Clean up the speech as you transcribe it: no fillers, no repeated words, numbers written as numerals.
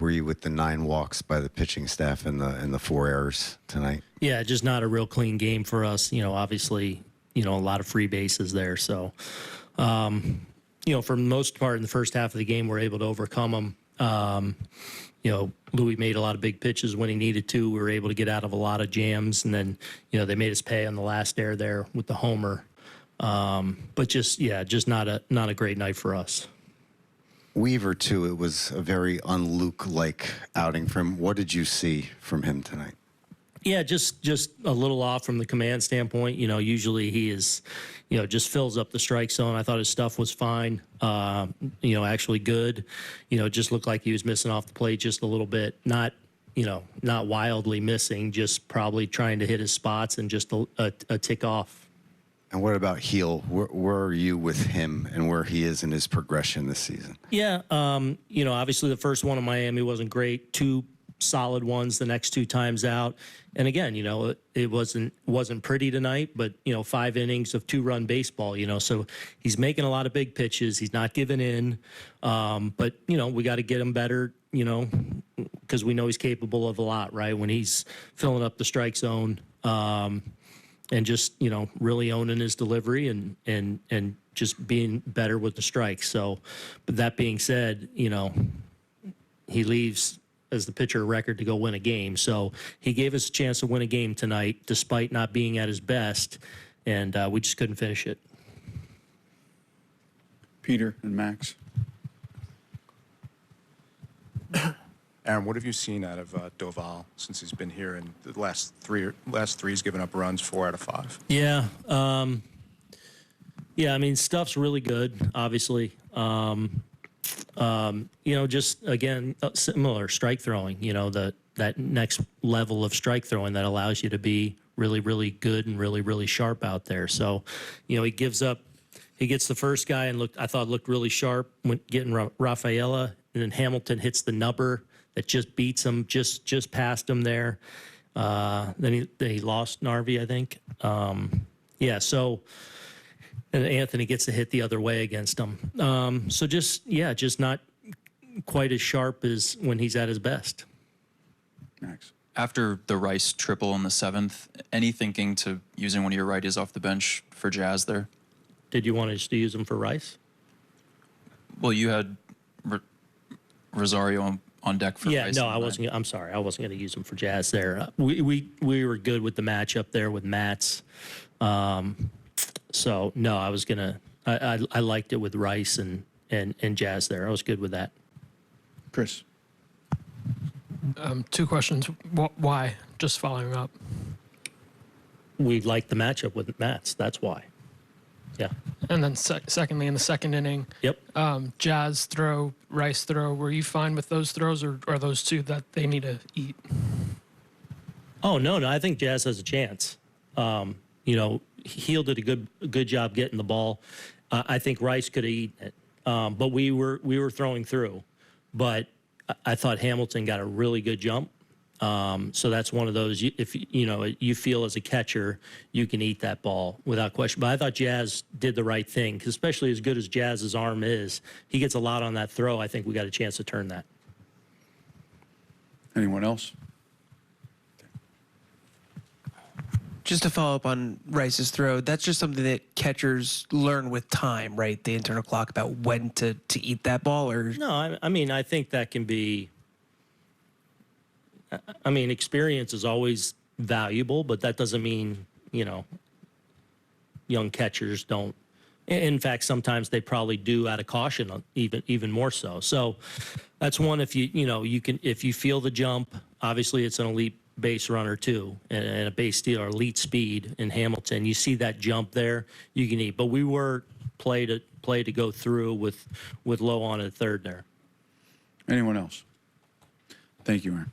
were you with the 9 walks by the pitching staff and the 4 errors tonight? Yeah, just not a real clean game for us. Obviously, a lot of free bases there. So, for the most part in the first half of the game, we're able to overcome them. Louis made a lot of big pitches when he needed to. We were able to get out of a lot of jams, and then, they made us pay on the last error there with the homer. But just not a great night for us. Weaver, too, it was a very un-Luke-like outing for him. What did you see from him tonight? Yeah, just a little off from the command standpoint. Usually he is, just fills up the strike zone. I thought his stuff was fine, actually good. Just looked like he was missing off the plate just a little bit. Not wildly missing, just probably trying to hit his spots and just a tick off. And what about Heel? Where are you with him and where he is in his progression this season? Yeah, obviously the first one in Miami wasn't great. 2 solid ones the next 2 times out. And again, it wasn't pretty tonight, but 5 innings of 2-run baseball, so he's making a lot of big pitches. He's not giving in. But we got to get him better, because we know he's capable of a lot, right? When he's filling up the strike zone, and just, really owning his delivery and just being better with the strikes. So, but that being said, he leaves as the pitcher of record to go win a game. So he gave us a chance to win a game tonight, despite not being at his best, and we just couldn't finish it. Peter and Max. Aaron, what have you seen out of Doval since he's been here? And the last three he's given up runs, 4 out of 5. Yeah. I mean, stuff's really good, obviously. Just, again, similar strike throwing, that next level of strike throwing that allows you to be really, really good and really, really sharp out there. So, he gets the first guy and I thought looked really sharp when getting Rafaela, and then Hamilton hits the number that just beats him, just past him there. Then he lost Narvi, I think. So, and Anthony gets to hit the other way against him. So just not quite as sharp as when he's at his best. Max. After the Rice triple in the 7th, any thinking to using one of your righties off the bench for Jazz there? Did you want us to use him for Rice? Well, you had Rosario on deck for Rice. No, I wasn't. I'm sorry, I wasn't going to use him for Jazz there. We were good with the matchup there with Mats. So no, I was gonna. I liked it with Rice and Jazz there. I was good with that. Chris. 2 questions. Why? Just following up. We liked the matchup with Mats. That's why. Yeah. And then secondly, in the 2nd inning, Yep. Jazz throw, Rice throw. Were you fine with those throws, or are those 2 that they need to eat? Oh no, I think Jazz has a chance. Heel did a good job getting the ball. I think Rice could have eaten it, but we were throwing through. But I thought Hamilton got a really good jump. So that's one of those. If you feel as a catcher, you can eat that ball without question. But I thought Jazz did the right thing, 'cause especially as good as Jazz's arm is, he gets a lot on that throw. I think we got a chance to turn that. Anyone else? Just to follow up on Rice's throw, that's just something that catchers learn with time, right? The internal clock about when to eat that ball, or No, I mean, I think that can be. I mean, experience is always valuable, but that doesn't mean young catchers don't. In fact, sometimes they probably do out of caution, even more so. So that's one. If if you feel the jump, obviously it's an elite base runner too, and a base stealer, elite speed in Hamilton. You see that jump there, you can eat. But we were play to go through with low on at 3rd there. Anyone else? Thank you, Aaron.